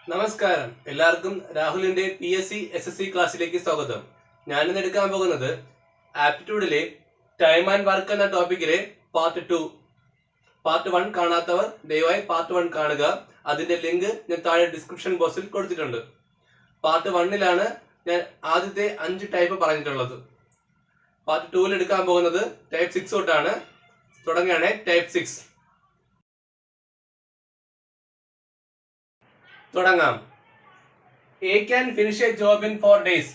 നമസ്കാരം, എല്ലാവർക്കും രാഹുലിന്റെ PSC SSC ക്ലാസ്സിലേക്ക് സ്വാഗതം. ഞാനിന്ന് എടുക്കാൻ പോകുന്നത് ആപ്റ്റിറ്റ്യൂഡിലെ ടൈം ആൻഡ് വർക്ക് എന്ന ടോപ്പിക്കിലെ പാർട്ട് 2. പാർട്ട് 1 കാണാത്തവർ ദയവായി പാർട്ട് 1 കാണുക. അതിന്റെ ലിങ്ക് ഞാൻ താഴെ ഡിസ്ക്രിപ്ഷൻ ബോക്സിൽ കൊടുത്തിട്ടുണ്ട്. പാർട്ട് 1 ഞാൻ ആദ്യത്തെ 5 ടൈപ്പ് പറഞ്ഞിട്ടുള്ളത്. പാർട്ട് 2 എടുക്കാൻ പോകുന്നത് ടൈപ്പ് 6 തൊട്ടാണ്. തുടങ്ങുകയാണ് ടൈപ്പ് 6. തുടങ്ങാം. A can finish a job in 4 days.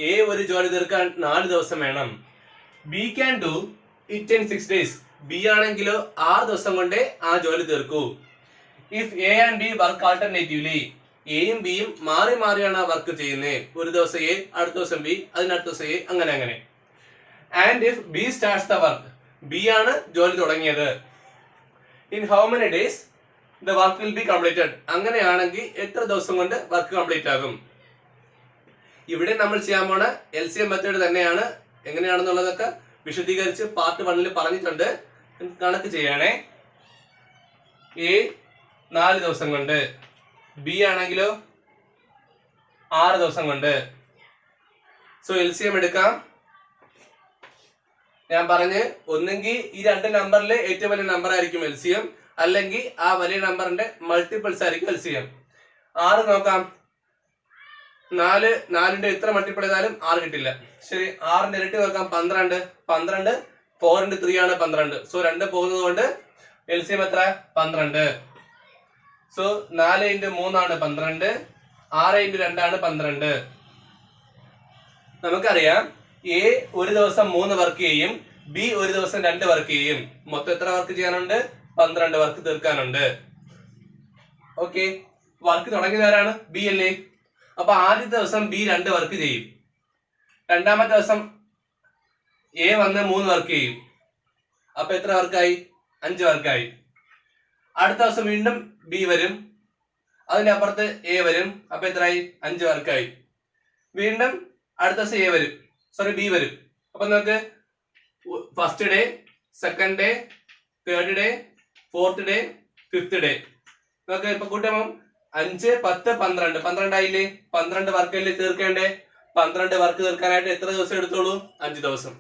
A ഒരു ജോലി തീർക്കാൻ 4 ദിവസം വേണം. B can do it in 6 days. B ആണെങ്കിലോ 6 ദിവസം കൊണ്ടേ ആ ജോലി തീർക്കൂ. If A and B work alternatively. എയും ബിയും മാറി മാറിയാണ് വർക്ക് ചെയ്യുന്നത്. ഒരു ദിവസം എ, അടുത്ത ദിവസം ബി, അതിനടുത്ത ദിവസം എ, അങ്ങനെ അങ്ങനെ. And if B starts the work. B ആണ് ജോലി തുടങ്ങിയത്. In how many days the work will be completed. അങ്ങനെയാണെങ്കിൽ എത്ര ദിവസം കൊണ്ട് വർക്ക് കംപ്ലീറ്റ് ആകും? ഇവിടെ നമ്മൾ ചെയ്യാൻ പോണ LCM മെത്തേഡ് തന്നെയാണ്. എങ്ങനെയാണെന്നുള്ളതൊക്കെ വിശദീകരിച്ച് പാർട്ട് 1 പറഞ്ഞിട്ടുണ്ട്. കണക്ക് ചെയ്യണേ. എ 4 ദിവസം കൊണ്ട്, ബി ആണെങ്കിലോ 6 ദിവസം കൊണ്ട്. സോ LCM എടുക്കാം. ഞാൻ പറഞ്ഞ് ഒന്നെങ്കിൽ ഈ 2 നമ്പറിലെ ഏറ്റവും വലിയ നമ്പർ ആയിരിക്കും LCM, അല്ലെങ്കിൽ ആ വലിയ നമ്പറിന്റെ മൾട്ടിപ്പിൾസ് ആയിരിക്കും LCM. 6 നോക്കാം. 4ന്റെ എത്ര മൾട്ടിപ്പിൾ ചെയ്താലും 6 കിട്ടില്ല. ശരി, 6ന്റെ ഇരട്ടി നോക്കാം. 12. 4 into 3 ആണ് 12. സോ 2 പോകുന്നത് കൊണ്ട് LCM എത്ര? 12. സോ 4 into 3 ആണ് 12. 6 into 2 ആണ് 12. നമുക്കറിയാം എ ഒരു ദിവസം 3 വർക്ക് ചെയ്യും, ബി ഒരു ദിവസം 2 വർക്ക് ചെയ്യും. മൊത്തം എത്ര വർക്ക് ചെയ്യാനുണ്ട്? 12 വർക്ക് തീർക്കാനുണ്ട്. ഓക്കെ, വർക്ക് തുടങ്ങിയതാരാണ്? ബി അല്ലേ. അപ്പൊ ആദ്യത്തെ ദിവസം ബി 2 വർക്ക് ചെയ്യും. രണ്ടാമത്തെ ദിവസം എ വന്ന് 3 വർക്ക് ചെയ്യും. അപ്പൊ എത്ര വർക്കായി? 5 വർക്കായി. അടുത്ത ദിവസം വീണ്ടും ബി വരും, അതിന്റെ അപ്പുറത്ത് എ വരും. അപ്പൊ എത്രയായി? 5 വർക്കായി. വീണ്ടും അടുത്ത ദിവസം എ വരും, സോറി ബി വരും. അപ്പൊ നമുക്ക് first day, second day, third day, fourth day, fifth day. നമുക്ക് ഇപ്പൊ കൂട്ടുമ്പോ 5, 10, 12 12 ആയില്ലേ? 12 വർക്കല്ലേ തീർക്കേണ്ടേ? 12 വർക്ക് തീർക്കാനായിട്ട് എത്ര ദിവസം എടുത്തോളൂ? 5 ദിവസം.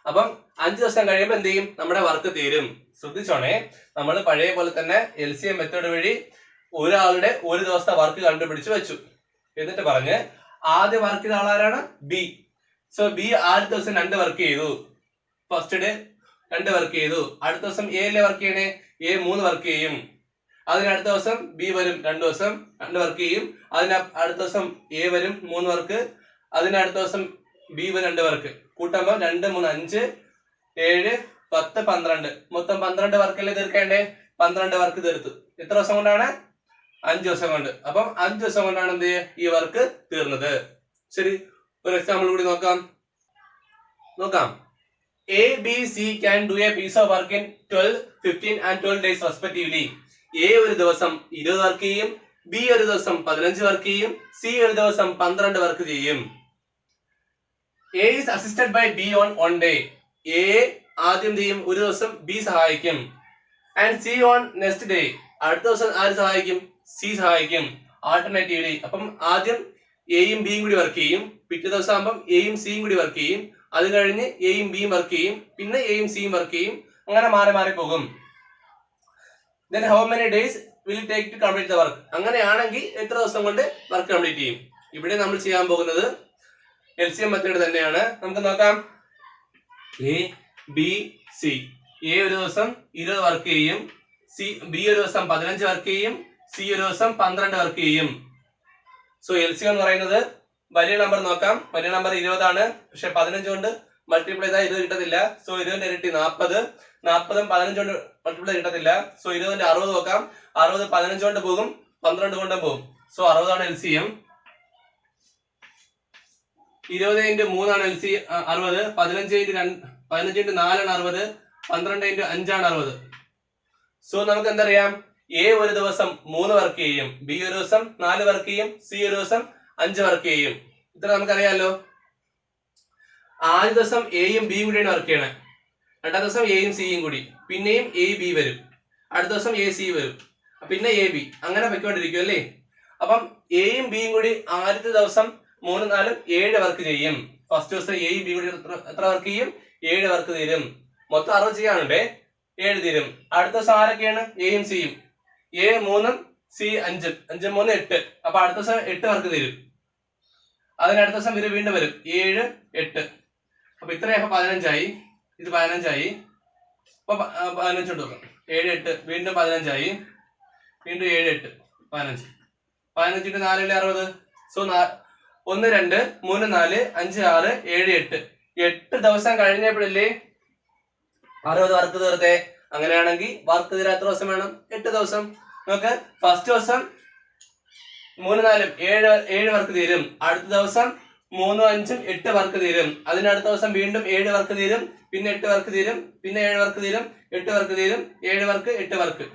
അപ്പം 5 ദിവസം കഴിയുമ്പോൾ എന്ത് ചെയ്യും? നമ്മുടെ വർക്ക് തീരും. ശ്രദ്ധിച്ചോണേ, നമ്മൾ പഴയ പോലെ തന്നെ LCM മെത്തേഡ് വഴി ഒരാളുടെ ഒരു ദിവസത്തെ വർക്ക് കണ്ടുപിടിച്ച് വെച്ചു. എന്നിട്ട് പറഞ്ഞ് ആദ്യ വർക്ക് ചെയ്ത ആളാരാണ്? ബി. സോ ബി ആദ്യ ദിവസം 2 വർക്ക് ചെയ്തു. ഫസ്റ്റ് ഡേ 2 വർക്ക് ചെയ്തു. അടുത്ത ദിവസം എ അല്ലേ വർക്ക് ചെയ്യണേ? എ 3 വർക്ക് ചെയ്യും. അതിനടുത്ത ദിവസം ബി വരും, 2 ദിവസം 2 വർക്ക് ചെയ്യും. അടുത്ത ദിവസം എ വരും, 3 വർക്ക്. അതിനടുത്ത ദിവസം ബി വരും, 2 വർക്ക്. കൂട്ടുമ്പോൾ 2, 3, 5, 7, 10, 12. മൊത്തം 12 വർക്കല്ലേ തീർക്കേണ്ടേ? 12 വർക്ക് തീർത്തു. എത്ര ദിവസം കൊണ്ടാണ്? 5 ദിവസം കൊണ്ട്. അപ്പം 5 ദിവസം കൊണ്ടാണ് എന്ത് ഈ വർക്ക് തീർന്നത്. ശരി, ഒരു എക്സാമ്പിൾ കൂടി നോക്കാം. A, B, C can do a piece of work in 12, 15 and 12 days respectively. A ഒരു ദിവസം 20 വർക്ക് ചെയ്യും, B ഒരു ദിവസം 15 വർക്ക് ചെയ്യും, C ഒരു ദിവസം 12 വർക്ക് ചെയ്യും. A is assisted by B on one day. A ആദ്യം ചെയ്യും, ഒരു ദിവസം B സഹായിക്കും. And C on next day. അടുത്ത ദിവസം ആര് സഹായിക്കും? C സഹായിക്കും. ആൾട്ടർനേറ്റീവ്ലി. അപ്പം ആദ്യം എയും ബിയും കൂടി വർക്ക് ചെയ്യും, പിറ്റേ ദിവസം ആകുമ്പോൾ എയും സിയും കൂടി വർക്ക് ചെയ്യും, അത് കഴിഞ്ഞ് എയും ബിയും വർക്ക് ചെയ്യും, പിന്നെ എയും സിയും വർക്ക് ചെയ്യും. അങ്ങനെ മാറി മാറി പോകും. Then how many days will it take to complete the work? അങ്ങനെയാണെങ്കിൽ എത്ര ദിവസം കൊണ്ട് വർക്ക് കംപ്ലീറ്റ് ചെയ്യും? ഇവിടെ നമ്മൾ ചെയ്യാൻ പോകുന്നത് LCM മെത്തേഡ് തന്നെയാണ്. നമുക്ക് നോക്കാം. A, B, C. എ ഒരു ദിവസം 20 വർക്ക് ചെയ്യും, ബി ഒരു ദിവസം 15 വർക്ക് ചെയ്യും, സി ഒരു ദിവസം 12 വർക്ക് ചെയ്യും. സോ LCM എന്ന് പറയുന്നത് വലിയ നമ്പർ നോക്കാം. വലിയ നമ്പർ 20 ആണ്. പക്ഷെ 15 കൊണ്ട് മൾട്ടിപ്ലൈ ചെയ്താൽ 20 കിട്ടത്തില്ല. സോ 20ന്റെ ഇരട്ടി 40. 40ഉം 15 കൊണ്ട് മൾട്ടിപ്ലൈ കിട്ടത്തില്ല. സോ 20ന്റെ 60 നോക്കാം. 60 15 കൊണ്ട് പോകും, 12 കൊണ്ടും പോകും. സോ 60 ആണ് LCM. 20 into 3 ആണ് LCM 60. 15 into 4 ആണ് 60. 12 into 5 ആണ് 60. സോ നമുക്ക് എന്തറിയാം? എ ഒരു ദിവസം 3 വർക്ക് ചെയ്യും, ബി ഒരു ദിവസം 4 വർക്ക് ചെയ്യും, സി ഒരു ദിവസം 5 വർക്ക് ചെയ്യും. ഇത്ര നമുക്കറിയാലോ. ആദ്യ ദിവസം എയും ബിയും കൂടിയാണ് വർക്ക് ചെയ്യണേ. രണ്ടാം ദിവസം എയും സിയും കൂടി, പിന്നെയും എ ബി വരും, അടുത്ത ദിവസം എ സി വരും, പിന്നെ എ ബി, അങ്ങനെ പൊയ്ക്കൊണ്ടിരിക്കും അല്ലേ. അപ്പം എയും ബിയും കൂടി ആദ്യത്തെ ദിവസം 3, 4, 7 വർക്ക് ചെയ്യും. ഫസ്റ്റ് ദിവസം എയും ബിയും കൂടി എത്ര വർക്ക് ചെയ്യും? 7 വർക്ക് തീരും. മൊത്തം 60 ചെയ്യാനുണ്ടേ, 7 തീരും. അടുത്ത ദിവസം ആരൊക്കെയാണ്? എയും സിയും. A 3, C 5, 5, 3, 8. അപ്പൊ അടുത്ത ദിവസം 8 വർക്ക് തീരും. അതിനടുത്ത ദിവസം വീണ്ടും വരും 7, 8. അപ്പൊ ഇത്രയും 15 ആയി. ഇത് 15 ആയി. അപ്പൊ 15 കൊണ്ട് നോക്കാം. 7, 8 വീണ്ടും 15 ആയി. വീണ്ടും 7, 8 15. 15 × 4 = 60. സോ 1, 2, 3, 4, 5, 6, 7, 8. 8 ദിവസം കഴിഞ്ഞപ്പോഴല്ലേ 60 വർക്ക് തീർത്തേ. അങ്ങനെയാണെങ്കിൽ വർക്ക് തീരാൻ എത്ര ദിവസം വേണം? 8 ദിവസം. നമുക്ക് ഫസ്റ്റ് ദിവസം 3, 4, 7 വർക്ക് തീരും. അടുത്ത ദിവസം 3, 5, 8 വർക്ക് തീരും. അതിനടുത്ത ദിവസം വീണ്ടും 7 വർക്ക് തീരും. പിന്നെ 8 വർക്ക് തീരും. പിന്നെ 7 വർക്ക് തീരും. 8 വർക്ക് തീരും. 7 വർക്ക്, 8 വർക്ക്.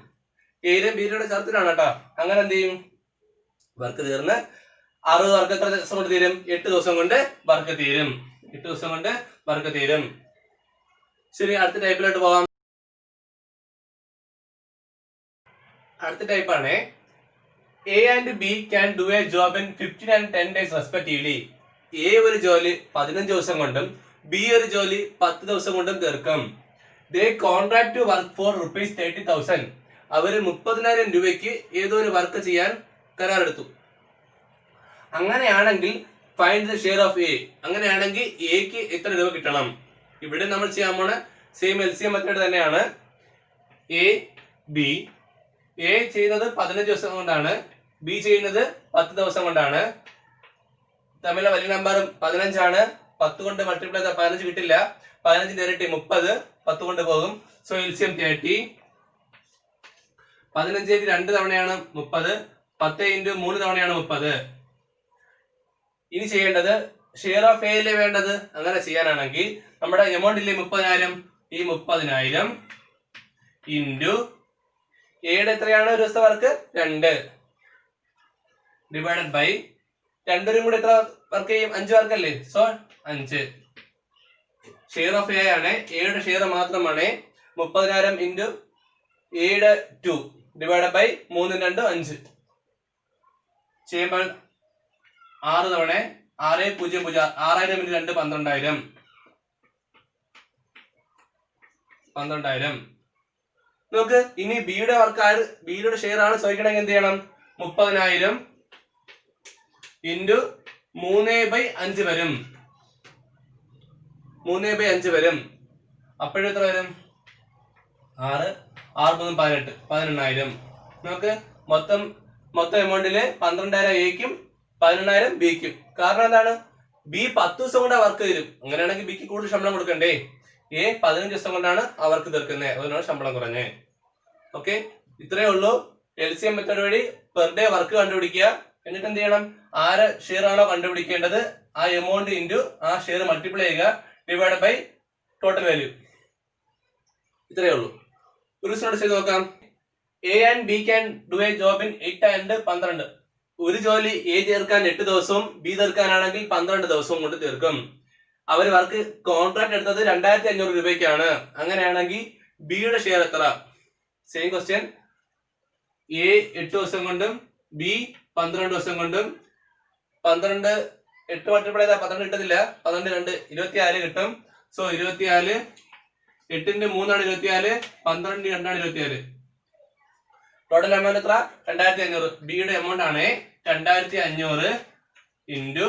എയിലും ബിയിലൂടെ ചേർത്തിട്ടാണ് കേട്ടോ. അങ്ങനെ എന്ത് ചെയ്യും? വർക്ക് തീർന്ന് 60 വർക്ക് എത്ര ദിവസം കൊണ്ട് തീരും? 8 ദിവസം കൊണ്ട് വർക്ക് തീരും. 8 ദിവസം കൊണ്ട് വർക്ക് തീരും. ശരി, അടുത്ത ടൈപ്പിലോട്ട് പോകാം. അടുത്ത ടൈപ്പാണ് A and B can do a job in 15 and 10 days respectively. A ഒരു ജോലി 15 ദിവസം കൊണ്ടും ബി ഒരു ജോലി 10 ദിവസം കൊണ്ടും തീർക്കും. ദേ കോൺട്രാക്ട് ടു വർക്ക് ഫോർ ₹30,000. അവര് 30,000 രൂപയ്ക്ക് ഏതോ ഒരു വർക്ക് ചെയ്യാൻ കരാറെടുത്തു. അങ്ങനെയാണെങ്കിൽ find the share of A. അങ്ങനെയാണെങ്കിൽ എക്ക് എത്ര രൂപ കിട്ടണം? ഇവിടെ നമ്മൾ ചെയ്യാൻ പോണ സെയിം LCM മെത്തേഡ് തന്നെയാണ്. A B. എ ചെയ്യുന്നത് 15 ദിവസം കൊണ്ടാണ്, ബി ചെയ്യുന്നത് 10 ദിവസം കൊണ്ടാണ്. തമ്മിലെ വലിയ നമ്പർ 15 ആണ്. 10 കൊണ്ട് മൾട്ടിപ്ലൈ ചെയ്താൽ 15 കിട്ടില്ല. 15 ഇരട്ടി 30, 10 കൊണ്ട് പോകും. So LCM 30. 15 2 തവണയാണ് 30. 10 × 3 തവണയാണ് 30. ഇനി ചെയ്യേണ്ടത് ഷെയർ ഓഫ് എ അല്ലേ വേണ്ടത്. അങ്ങനെ ചെയ്യാനാണെങ്കിൽ നമ്മുടെ എമൗണ്ട് ഇല്ലേ 30,000. ഈ 30,000 ഇൻറ്റു എയുടെ എത്രയാണ് ഒരു ദിവസത്തെ വർക്ക്? 2 ഡിവൈഡഡ് ബൈ 2 കൂടി എത്ര വർക്ക് ചെയ്യും? 5 വർക്ക് അല്ലേ. സോ 5. ഷെയർ ഓഫ് എ ആണ്. എയുടെ ഷെയർ മാത്രമാണ് 30,000 ഇൻറ്റു എയുടെ 2 ഡിവൈഡഡ് ബൈ 3, 2, 5 ചെയ്യുമ്പോൾ 6 തവണ 6, 0, 0. 6,000 × 2 12,000. 12,000. നോക്ക്, ഇനി ബിയുടെ വർക്ക് ബിയുടെ ഷെയർ ആണ് ചോദിക്കണമെങ്കിൽ എന്ത് ചെയ്യണം? 30,000 ഇൻറ്റു 3/5 വരും. 3/5 വരും. അപ്പോഴും എത്ര വരും? 6, 6, 3, 18, 18,000. നമുക്ക് മൊത്തം എമൗണ്ടില് 12,000 എക്കും 18,000 ബിക്കും. കാരണം എന്താണ്? ബി 10 ദിവസം കൊണ്ട് വർക്ക് തരും. അങ്ങനെയാണെങ്കിൽ ബിക്ക് കൂടുതൽ ശമ്പളം കൊടുക്കണ്ടേ? എ 15 ദിവസം കൊണ്ടാണ് ആ വർക്ക് തീർക്കുന്നത്. അതിനാണ് ശമ്പളം കുറഞ്ഞത്. ഓക്കെ, ഇത്രയേ ഉള്ളൂ. LCM മെത്തേഡ് വഴി പെർ ഡേ വർക്ക് കണ്ടുപിടിക്കുക. എന്നിട്ട് എന്ത് ചെയ്യണം? ആരെ ഷെയർ ആണോ കണ്ടുപിടിക്കേണ്ടത് ആ എമൗണ്ട് ഇൻറ്റു ആ ഷെയർ മൾട്ടിപ്ലൈ ചെയ്യുക ഡിവൈഡ് ബൈ ടോട്ടൽ വാല്യൂ. ഇത്രയേ ഉള്ളൂ. ഒരു ദിവസം ചെയ്ത് നോക്കാം. A and B can do a job in 8 and 12. ഒരു ജോലി എ തീർക്കാൻ 8 ദിവസവും ബി തീർക്കാനാണെങ്കിൽ 12 ദിവസവും കൊണ്ട് തീർക്കും. അവർ വർക്ക് കോൺട്രാക്ട് എടുത്തത് 2,500 രൂപയ്ക്കാണ്. അങ്ങനെയാണെങ്കിൽ ബിയുടെ ഷെയർ എത്ര? Same question. എ 8 ദിവസം കൊണ്ടും ബി 12 ദിവസം കൊണ്ടും. 12 8 മൾട്ടിപ്ലൈ ചെയ്താൽ 12 കിട്ടത്തില്ല. 12 2 24 കിട്ടും. സോ 24 8 × 3 ആണ് 24. 12 × 2 ആണ് 24. ടോട്ടൽ എമൗണ്ട് എത്ര? 2,500. ബിയുടെ എമൗണ്ട് ആണ് 2,500 ഇൻറ്റു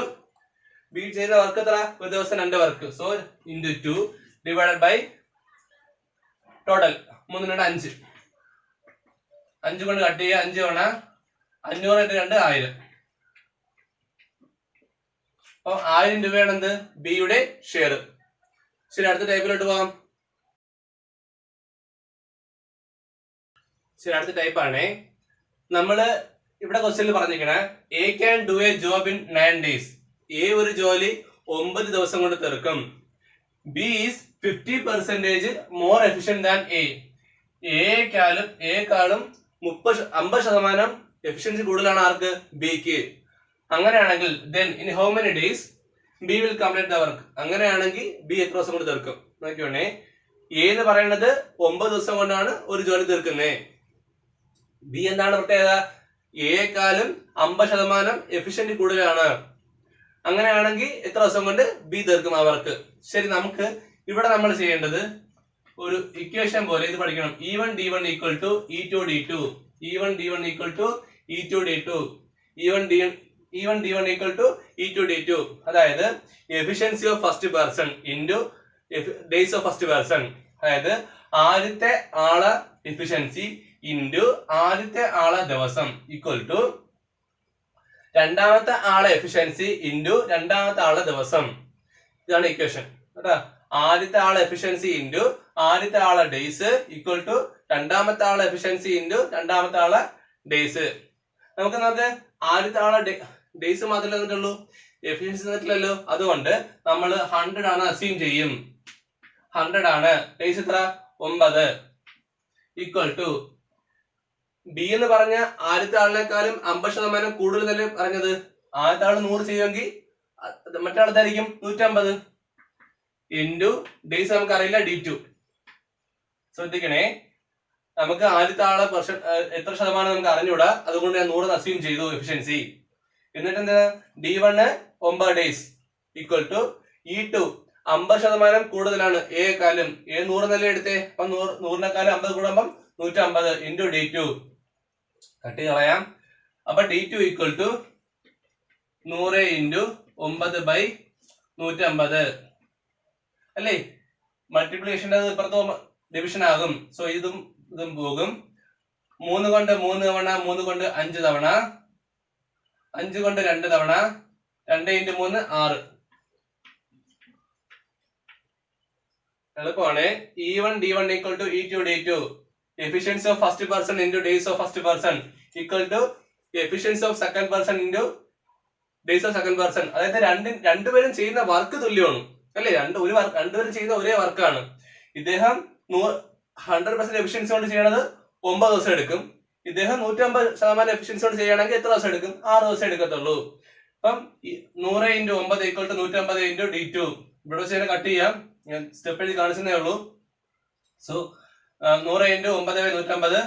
ബി ചെയ്ത വർക്ക് എത്ര? ഒരു ദിവസം 2 work. So into 2 divided by total 3, 2, 5. 5 കൊണ്ട് കട്ട് ചെയ്യുക. 5 തവണ 500 × 2 1000. അപ്പൊ 1000 രൂപയാണ് എന്ത്? ബിയുടെ ഷെയർ. ശരി, അടുത്ത ടൈപ്പിലോട്ട് പോകാം. ശരി, അടുത്ത ടൈപ്പാണ് നമ്മള് ഇവിടെ ക്വസ്റ്റ്യനിൽ പറഞ്ഞിരിക്കണേ A can do a job in 9 days. A ഒരു ജോലി 9 ദിവസം കൊണ്ട് തീർക്കും. B is 50% more efficient than A. എക്കാളും 50% എഫിഷ്യൻസി കൂടുതലാണ് ആർക്ക്? ബിക്ക്. അങ്ങനെയാണെങ്കിൽ then in how many days B will complete the work. അങ്ങനെയാണെങ്കിൽ ബി എത്ര ദിവസം കൊണ്ട് തീർക്കും? നോക്കിയോണേ, എ എന്ന് പറയുന്നത് 9 ദിവസം കൊണ്ടാണ് ഒരു ജോലി തീർക്കുന്നത്. ബി എന്താണ് പ്രത്യേകത? എയെക്കാളും 50% എഫിഷ്യന്റ് കൂടുതലാണ്. അങ്ങനെയാണെങ്കിൽ എത്ര ദിവസം കൊണ്ട് ബി തീർക്കും ആ വർക്ക്? ശരി, നമുക്ക് ഇവിടെ നമ്മൾ ചെയ്യേണ്ടത് ഒരു ഇക്വേഷൻ പോലെ ഇത് പഠിക്കണം. E1 D1 equal to E2 D2, E1 D1 equal to E2 D2, E1 D1 equal to E2 D2. അതായത് efficiency of first person into days of first person. അതായത് ആദ്യത്തെ ആളെ എഫിഷ്യൻസി ഇൻറ്റു ആദ്യത്തെ ആളെ ദിവസം ഈക്വൽ ടു രണ്ടാമത്തെ ആളെ efficiency into രണ്ടാമത്തെ ആളെ ദിവസം. ഇതാണ് ഇക്വേഷൻ കേട്ടാ. ആദ്യത്തെ ആളെ എഫിഷ്യൻസി ഇൻറ്റു ആദ്യത്തെ ആളെ ഡേയ്സ് ഈക്വൽ ടു രണ്ടാമത്തെ ആളെ എഫിഷ്യൻസി ഇൻറ്റു രണ്ടാമത്തെ ആളെ ഡേയ്സ്. നമുക്ക് ആദ്യത്തെ ആളെ ഡേയ്സ് മാത്രമേ തന്നിട്ടുള്ളൂ, എഫിഷ്യൻസി തന്നിട്ടില്ലല്ലോ. അതുകൊണ്ട് നമ്മൾ 100 ആണ് അസ്യൂം ചെയ്യും. 100 ആണ്. ഡേയ്സ് എത്ര? 9 ഈക്വൽ ടു ബി എന്ന് പറഞ്ഞ ആദ്യത്തെ ആളിനേക്കാളും 50% കൂടുതലല്ലേ പറഞ്ഞത്. ആദ്യത്തെ ആള് 100 ചെയ്യുമെങ്കിൽ മറ്റേ ആളത്തായിരിക്കും 150 ഇൻറ്റു ഡേയ്സ് നമുക്കറിയില്ല D2. ശ്രദ്ധിക്കണേ, നമുക്ക് ആദ്യത്തെ ആളെ എത്ര ശതമാനം നമുക്ക് അറിഞ്ഞൂടാ. അതുകൊണ്ട് ഞാൻ 100 അസ്യൂം ചെയ്തു എഫിഷ്യൻസി. എന്നിട്ട് എന്താ? D1 9 days equal to E2 50% കൂടുതലാണ് എക്കാളും. 100 നില എടുത്തേ. അപ്പൊ 100-നെക്കാളും 50 കൂടുമ്പം 150 ഇൻറ്റു D2 കട്ടി കളയാം. അപ്പൊ D2 ഈക്വൽ ടു 100 ഇൻറ്റു 9/150 അല്ലേ? മൾട്ടിപ്ലിക്കേഷൻ്റെ ഇപ്പുറത്ത് ഡിവിഷൻ ആകും. സോ ഇതും പോകും. 3 കൊണ്ട് 3 തവണ, 3 കൊണ്ട് 5 തവണ, 5 കൊണ്ട് 2 തവണ, 2 ഇൻറ്റു 3 6. എളുപ്പമാണ്. E1 D1 equal to E2 D2. Efficiency of first person into days of first person equal to efficiency of second person into days of second person. അതായത് രണ്ടുപേരും ചെയ്യുന്ന വർക്ക് തുല്യമാണ് അല്ലേ? രണ്ടുപേരും ചെയ്യുന്ന ഒരേ വർക്കാണ്. ഇദ്ദേഹം 100% എഫിഷ്യൻസി കൊണ്ട് ചെയ്യണത് 9 ദിവസം എടുക്കും. ഇദ്ദേഹം 150% എഫിഷ്യൻസി കൊണ്ട് ചെയ്യുകയാണെങ്കിൽ എത്ര ദിവസം എടുക്കും? 6 ദിവസം എടുക്കത്തുള്ളൂ. അപ്പം 100 into 9 equal to 150 into D2. ഇവിടെ വെച്ച് തന്നെ കട്ട് ചെയ്യാം. ഞാൻ സ്റ്റെപ്പ് എഴുതി കാണിച്ചതേ ഉള്ളൂ. സോ 100 ഇൻറ്റു 9/150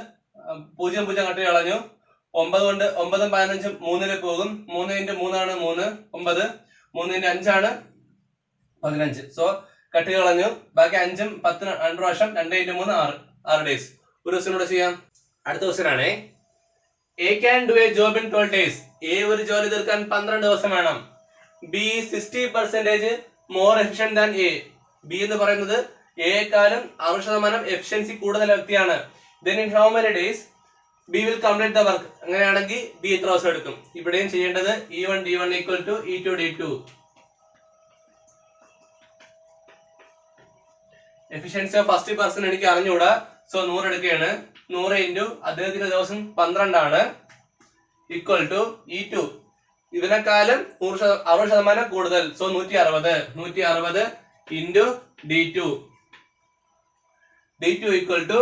0 0 കട്ട് കളഞ്ഞു. 9 കൊണ്ട് 9 15 3 പോകും. 3 ഇൻറ്റു 3 ആണ് 3 9. 3 ഇൻറ്റു 5 ആണ് 15. സോ കട്ട് കളഞ്ഞു. ബാക്കി 5ഉം 10 2 പ്രാവശ്യം 2 ഇൻറ്റു 3 6 ഡേയ്സ്. ഒരു ദിവസം കൂടെ ചെയ്യാം. അടുത്ത ക്വസ്റ്റ്യൻ ആണ്. A can do a job in 12 days. A ഒരു ജോലി തീർക്കാൻ 12 ദിവസം വേണം. B 60% more efficient than A. B എന്ന് പറയുന്നത് എക്കാളും 60% എഫിഷ്യൻസി കൂടുതൽ വ്യക്തിയാണ്. then in how many days B will complete the work? അങ്ങനെയാണെങ്കിൽ ബി എത്ര ദിവസം എടുക്കും? ഇവിടെയും ചെയ്യേണ്ടത് E1 D1 equal to E2 D2. Efficiency of first person എനിക്ക് അറിഞ്ഞുകൂടാ. സോ 100 എടുക്കുകയാണ്. 100 ഇൻറ്റു അദ്ദേഹത്തിന്റെ ദിവസം 12 ആണ് ഈക്വൽ ടു E2. ഇതിനെക്കാളും 60% കൂടുതൽ. So 160 into D2. D2 equal to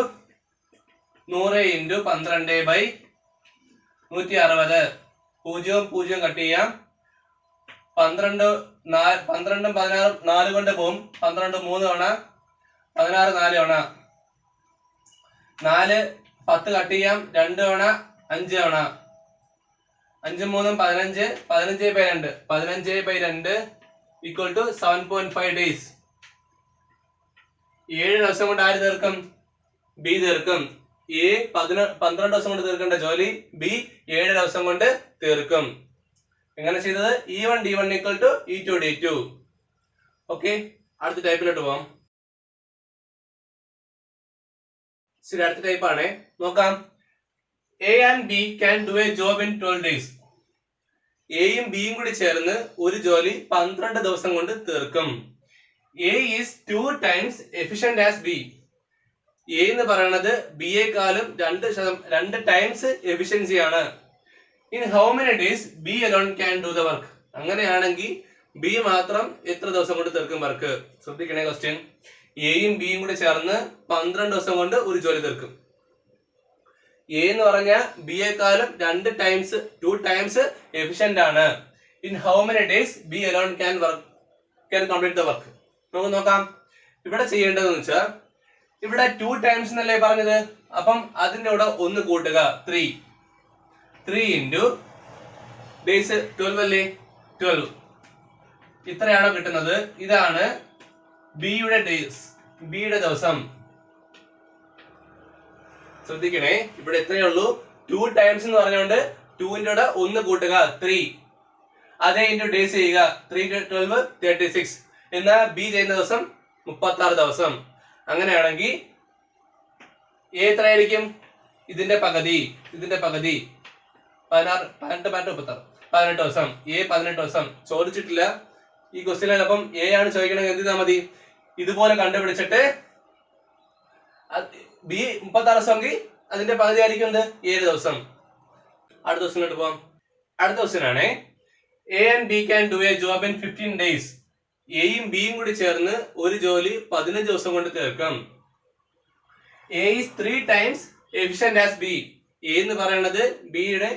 100 into 12/160. 0 0 cut ചെയ്യാം. 12 12 16 4 കൊണ്ട് പോകും. 12 3 തവണ, 16 4 തവണ, 4 10 കട്ട് ചെയ്യാം. 2 തവണ 5 തവണ, 5 3 15 15/2 15/2 ഈക്വൽ ടു 7.5 ഡേയ്സ്. 7 ദിവസം കൊണ്ട് ആര് തീർക്കും? ബി തീർക്കും. എ 12 ദിവസം കൊണ്ട് തീർക്കേണ്ട ജോലി ബി 7 ദിവസം കൊണ്ട് തീർക്കും. എങ്ങനെ ചെയ്തത്? E1 D1 equal to E2 D2. Okay, അടുത്ത ടൈപ്പിലോട്ട് പോവാം. ശരി, അടുത്ത ടൈപ്പ് ആണ്. നോക്കാം. A and B can do a job in 12 days. എയും ബിയും കൂടി ചേർന്ന് ഒരു ജോലി 12 ദിവസം കൊണ്ട് തീർക്കും. A is 2 times efficient as B. A എന്ന് പറയുന്നത് ബി യെക്കാളും 2 times എഫിഷ്യൻസി ആണ്. In how many days B alone can do the work. അങ്ങനെയാണെങ്കിൽ ബി മാത്രം എത്ര ദിവസം കൊണ്ട് തീർക്കും വർക്ക്? ശ്രദ്ധിക്കണേ ക്വസ്റ്റ്യൻ. എയും ബിയും കൂടി ചേർന്ന് 12 ദിവസം കൊണ്ട് ഒരു ജോലി തീർക്കും. എ എന്ന് പറഞ്ഞാൽ ബി യെക്കാളും 2 times എഫിഷ്യന്റ് ആണ്. In how many days B alone can complete the work. നമുക്ക് നോക്കാം. ഇവിടെ ചെയ്യേണ്ടതെന്ന് വെച്ചാൽ ഇവിടെ 2 times എന്നല്ലേ പറഞ്ഞത്. അപ്പം അതിന്റെ കൂടെ 1 കൂട്ടുക 3. 3 into ഡേയ്സ് 12 അല്ലേ, 12. ഇത്രയാണോ കിട്ടുന്നത്? ഇതാണ് ബിയുടെ ഡേയ്സ്, ബിയുടെ ദിവസം. ശ്രദ്ധിക്കണേ, ഇവിടെ എത്രയേ ഉള്ളൂ? 2 ടൈംസ് എന്ന് പറഞ്ഞുകൊണ്ട് 2ന്റെ കൂടെ 1 കൂട്ടുക 3. അതേ ഇൻറ്റു ഡേയ്സ് ചെയ്യുക. 3 × 12 36. എന്നാൽ ബി ചെയ്യുന്ന ദിവസം 36 ദിവസം. അങ്ങനെയാണെങ്കിൽ എ എത്രയായിരിക്കും? ഇതിന്റെ പകുതി 18 ദിവസം. എ 18 ദിവസം ചോദിച്ചിട്ടില്ല ഈ ക്വസ്റ്റ്യനിൽ. അപ്പം എ ആണ് ചോദിക്കണമെങ്കിൽ എന്ത് ചെയ്താൽ മതി? ഇതുപോലെ കണ്ടുപിടിച്ചിട്ട് ബി 36 ദിവസമെങ്കിൽ അതിന്റെ പകുതി ആയിരിക്കും എന്ത്? 7 ദിവസം. അടുത്ത ക്വസ്റ്റ്യനിലോട്ട് പോവാം. അടുത്ത ക്വസ്റ്റ്യൻ ആണ്, A and B can do a job in 15 days. എയും ബിയും കൂടി ചേർന്ന് ഒരു ജോലി 15 ദിവസം കൊണ്ട് തീർക്കാം. A is 3 times efficient as B. A എന്ന് പറയുന്നത് ബിയുടെ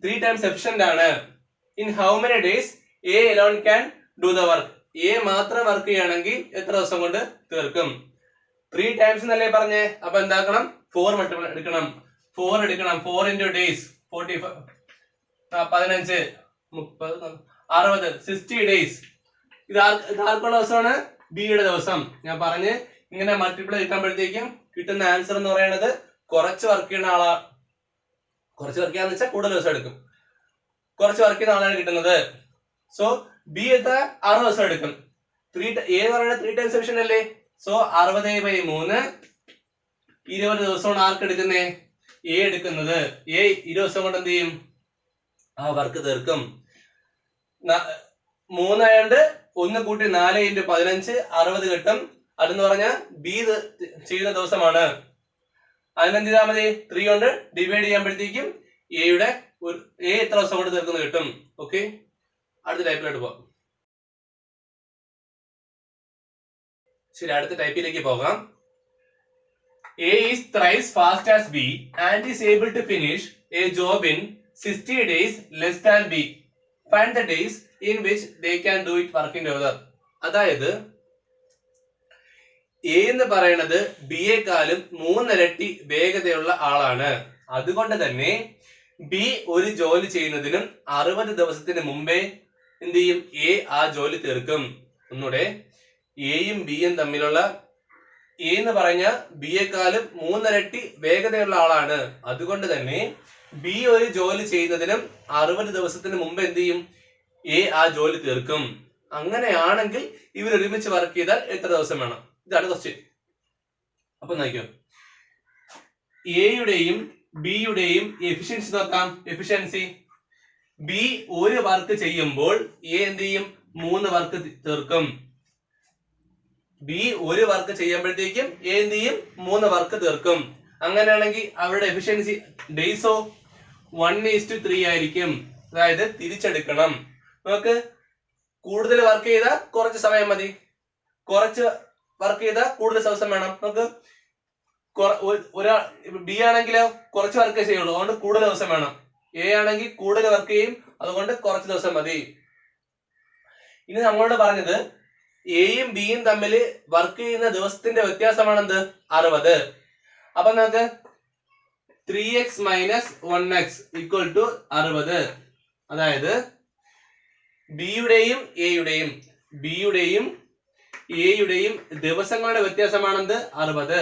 3 times എഫിഷ്യന്റ് ആണ്. In how many days A alone can do the work. A മാത്രം വർക്ക് ചെയ്യുകയാണെങ്കിൽ എത്ര ദിവസം കൊണ്ട് തീർക്കും? 3 times എന്നല്ലേ പറഞ്ഞേ? അപ്പൊ എന്താക്കണം? 4 മൾട്ടിപ്പിൾ എടുക്കണം. 4 എടുക്കണം. 4 into days 45, 15, 30, 60, 60 days. ഇത് ആർക്കുള്ള ദിവസമാണ്? ബിയുടെ ദിവസം. ഞാൻ പറഞ്ഞ് ഇങ്ങനെ മൾട്ടിപ്ലൈ കിട്ടുമ്പോഴത്തേക്കും കിട്ടുന്ന ആൻസർ എന്ന് പറയുന്നത് കുറച്ച് വർക്ക് ചെയ്യുന്ന ആളാ. കുറച്ച് വർക്ക് ചെയ്യാന്ന് വെച്ചാൽ കൂടുതൽ ദിവസം എടുക്കും. കുറച്ച് വർക്ക് ചെയ്യുന്ന ആളാണ് കിട്ടുന്നത്. സോ ബി എത്ര? 60 ദിവസം എടുക്കും. എ എന്ന് പറയുന്നത് 3 times എഫിഷ്യന്റ് അല്ലേ? സോ 60/3 20 ദിവസമാണ് ആർക്ക് എടുക്കുന്നേ? എ എടുക്കുന്നത്. എ 20 ദിവസം കൊണ്ട് എന്ത് ചെയ്യും? ആ വർക്ക് തീർക്കും. 3 ആയതുകൊണ്ട് 1 കൂട്ടി 4 × 15 60 കിട്ടും. അതെന്ന് പറഞ്ഞാൽ ബി ചെയ്യുന്ന ദിവസമാണ്. അതിനെന്ത് ചെയ്താൽ മതി? 3 കൊണ്ട് ഡിവൈഡ് ചെയ്യുമ്പോഴത്തേക്കും എയുടെ എ എത്ര ദിവസം കൊണ്ട് തീർക്കുന്നത് കിട്ടും. ഓക്കെ, അടുത്ത ടൈപ്പിലോട്ട് പോകാം. ശരി, അടുത്ത ടൈപ്പിലേക്ക് പോകാം. A is thrice fast as B and is able to finish a job in 60 days less than B. Find the days in which they can do it working together. അതായത് എ എന്ന് പറയുന്നത് B യെക്കാളും 3 ഇരട്ടി വേഗതയുള്ള ആളാണ്. അതുകൊണ്ട് തന്നെ B ഒരു ജോലി ചെയ്യുന്നതിനും 60 ദിവസത്തിന് മുമ്പേ എന്ത് ചെയ്യും? എ ആ ജോലി തീർക്കും. ഒന്നുകൂടെ, എയും ബിയും തമ്മിലുള്ള എ എന്ന് പറഞ്ഞ ബി യെക്കാളും 3 ഇരട്ടി വേഗതയുള്ള ആളാണ്. അതുകൊണ്ട് തന്നെ ബി ഒരു ജോലി ചെയ്യുന്നതിനും 60 ദിവസത്തിന് മുമ്പ് എന്ത് ചെയ്യും? എ ആ ജോലി തീർക്കും. അങ്ങനെയാണെങ്കിൽ ഇവർ ഒരുമിച്ച് വർക്ക് ചെയ്താൽ എത്ര ദിവസം വേണം? ഇതാണ് ക്വസ്റ്റ്യൻ. അപ്പൊ നോക്കിയോ, എയുടെയും ബിയുടെയും എഫിഷ്യൻസി നോക്കാം. എഫിഷ്യൻസി, ബി ഒരു വർക്ക് ചെയ്യുമ്പോൾ എ എന്ത് ചെയ്യും? 3 വർക്ക് തീർക്കും. ബി ഒരു വർക്ക് ചെയ്യുമ്പോഴത്തേക്കും എ എന്ത് ചെയ്യും? 3 വർക്ക് തീർക്കും. അങ്ങനെയാണെങ്കിൽ അവരുടെ എഫിഷ്യൻസി ഡേയ്സോ 1:3 ആയിരിക്കും. അതായത് തിരിച്ചെടുക്കണം. നമുക്ക് കൂടുതൽ വർക്ക് ചെയ്താൽ കുറച്ച് സമയം മതി, കുറച്ച് വർക്ക് ചെയ്താൽ കൂടുതൽ ദിവസം വേണം. നമുക്ക് ഒരാൾ ബി ആണെങ്കിലോ കുറച്ച് വർക്ക് ചെയ്യുള്ളൂ, അതുകൊണ്ട് കൂടുതൽ ദിവസം വേണം. എ ആണെങ്കിൽ കൂടുതൽ വർക്ക് ചെയ്യും, അതുകൊണ്ട് കുറച്ച് ദിവസം മതി. ഇനി നമ്മളോട് പറഞ്ഞത് എയും ബിയും തമ്മിൽ വർക്ക് ചെയ്യുന്ന ദിവസത്തിന്റെ വ്യത്യാസമാണ് എന്ത്? 60. അപ്പൊ നമുക്ക് 3x - 1x = 60. അതായത് ബിയുടെയും എയുടെയും ദിവസങ്ങളുടെ വ്യത്യാസമാണെന്ത്? 60.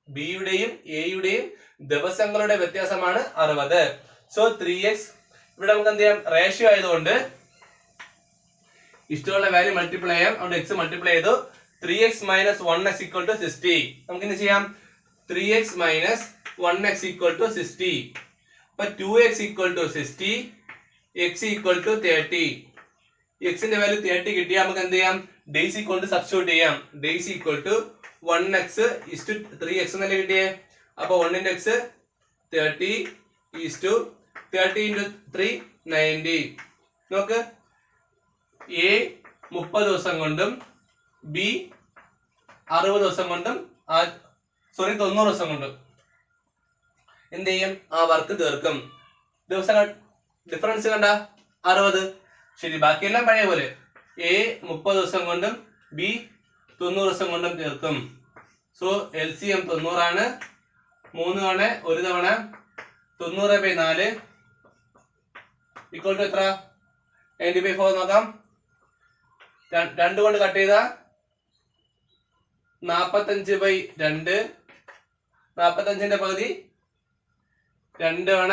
ബിയുടെയും എയുടെയും ദിവസങ്ങളുടെ വ്യത്യാസമാണ് 60. സോ 3x ഇവിടെ നമുക്ക് എന്ത് ചെയ്യാം? റേഷ്യോ ആയതുകൊണ്ട് ഇഷ്ടമുള്ള വാല്യൂ മൾട്ടിപ്ലൈ ചെയ്യാം. അതുകൊണ്ട് x മൾട്ടിപ്ലൈ ചെയ്തു. 3x - 1x = 60. നമുക്ക് എന്ത് ചെയ്യാം? 3x - 1x = 60. അപ്പൊ 2x = 60, x = 30. എക്സിന്റെ വാല്യൂ 30 കിട്ടിയാൽ നമുക്ക് എന്ത് ചെയ്യാം? ഡേയ്സ് കൊണ്ട് സബ്സ്റ്റിറ്റ്യൂട്ട് ചെയ്യാം. ഡേയ്സ് = 1x = 3x എന്നല്ലേ കിട്ടിയേ? അപ്പൊ 1 × x 30 30 × 3 90. നോക്ക്, എ 30 ദിവസം കൊണ്ടും ബി 60 ദിവസം കൊണ്ടും 90 ദിവസം കൊണ്ടും എന്ത് ചെയ്യും? ആ വർക്ക് തീർക്കും. ദിവസങ്ങൾ ഡിഫറൻസ് കണ്ട 60. ശരി, ബാക്കിയെല്ലാം പഴയ പോലെ. എ 30 ദിവസം കൊണ്ടും ബി 90 ദിവസം കൊണ്ടും തീർക്കും. സോ LCM 90 ആണ്. 3 തവണ 1 തവണ 90/4 ഈക്വൽ ടു എത്ര? 90/4 നോക്കാം. 2 കൊണ്ട് കട്ട് ചെയ്ത 45/2. 45ന്റെ പകുതി 2 തവണ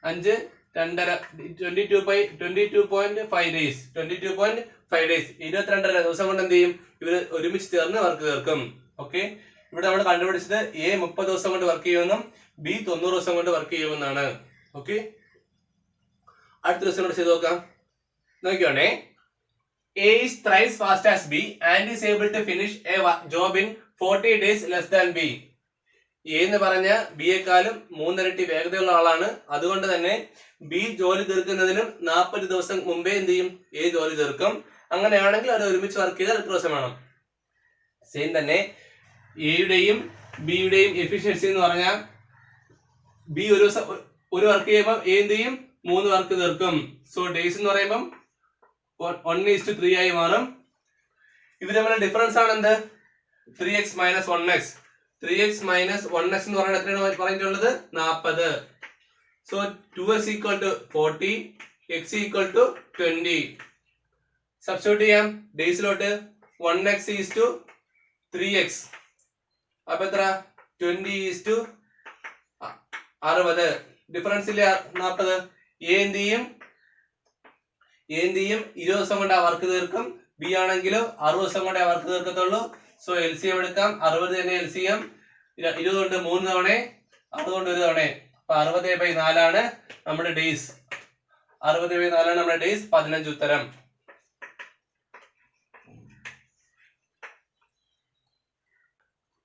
5 2.5 22.5 days. 22.5 days 22.5 ദിവസം കൊണ്ട് എന്ത് ചെയ്യും? ഇവര് ഒരുമിച്ച് ചേർന്ന് വർക്ക് തീർക്കും. ഓക്കെ, ഇവിടെ നമ്മൾ കണ്ടുപിടിച്ചത് A 30 ദിവസം കൊണ്ട് വർക്ക് ചെയ്യുമെന്നും B 90 ദിവസം കൊണ്ട് വർക്ക് ചെയ്യുമെന്നാണ്. ഓക്കെ, അടുത്ത ദിവസം കൂടെ ചെയ്ത് നോക്കാം. നോക്കിയോണേ, A is thrice fast as B and is able to finish a job in 40 days less than B. A എന്ന് പറഞ്ഞ B യെക്കാളും 3 ഇരട്ടി വേഗതയുള്ള ആളാണ്. അതുകൊണ്ട് തന്നെ B ജോലി തീർക്കുന്നതിനും 40 ദിവസം മുമ്പേ എന്ത് ചെയ്യും? A ജോലി തീർക്കും. അങ്ങനെയാണെങ്കിൽ അത് ഒരുമിച്ച് വർക്ക് ചെയ്താൽ എത്ര ദിവസം വേണം? സെയിം തന്നെ എയുടെയും ബിയുടെയും എഫിഷ്യൻസി എന്ന് പറഞ്ഞാൽ B ഒരു ദിവസം ഒരു വർക്ക് ചെയ്യുമ്പോൾ A എന്ത് ചെയ്യും? 3 വർക്ക് തീർക്കും. സോ ഡേയ്സ് എന്ന് പറയുമ്പോൾ 1:3 ആയി മാറും. ഇവർ തമ്മിലുള്ള ഡിഫറൻസ് ആണ് എന്ത്? 3x - 1x. 3x - 1x എന്ന് പറയുന്നത് എത്രയാണ് പറഞ്ഞിട്ടുള്ളത്? 40. So 2x = 40, x = 20. സബ്സ്റ്റിറ്റ്യൂട്ട് ചെയ്യാം ഡേയ്സിലോട്ട്. 1x = 3x. അപ്പൊ എത്ര? 20:60. ഡിഫറൻസ് ഇല്ല 40. A എന്ത് ചെയ്യും? 20 ദിവസം കൊണ്ട് ആ വർക്ക് തീർക്കും. B ആണെങ്കിലും 60 ദിവസം കൊണ്ട് ആ വർക്ക് തീർക്കത്തുള്ളൂ. സോ LCM എടുക്കാം. 60 തന്നെ LCM. 20 കൊണ്ട് 3 തവണ, 60 കൊണ്ട് 1 തവണ. അപ്പൊ 60/4 ആണ് നമ്മുടെ ഡേയ്സ്. 60/4 ആണ് നമ്മുടെ ഡേയ്സ്. 15 ഉത്തരം.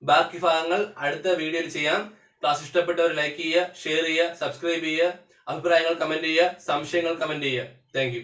ബാക്കി ഭാഗങ്ങൾ അടുത്ത വീഡിയോയിൽ ചെയ്യാം. ക്ലാസ് ഇഷ്ടപ്പെട്ടവർ ലൈക്ക് ചെയ്യുക, ഷെയർ ചെയ്യുക, സബ്സ്ക്രൈബ് ചെയ്യുക, അഭിപ്രായങ്ങൾ കമന്റ് ചെയ്യുക, സംശയങ്ങൾ കമന്റ് ചെയ്യുക. Thank you.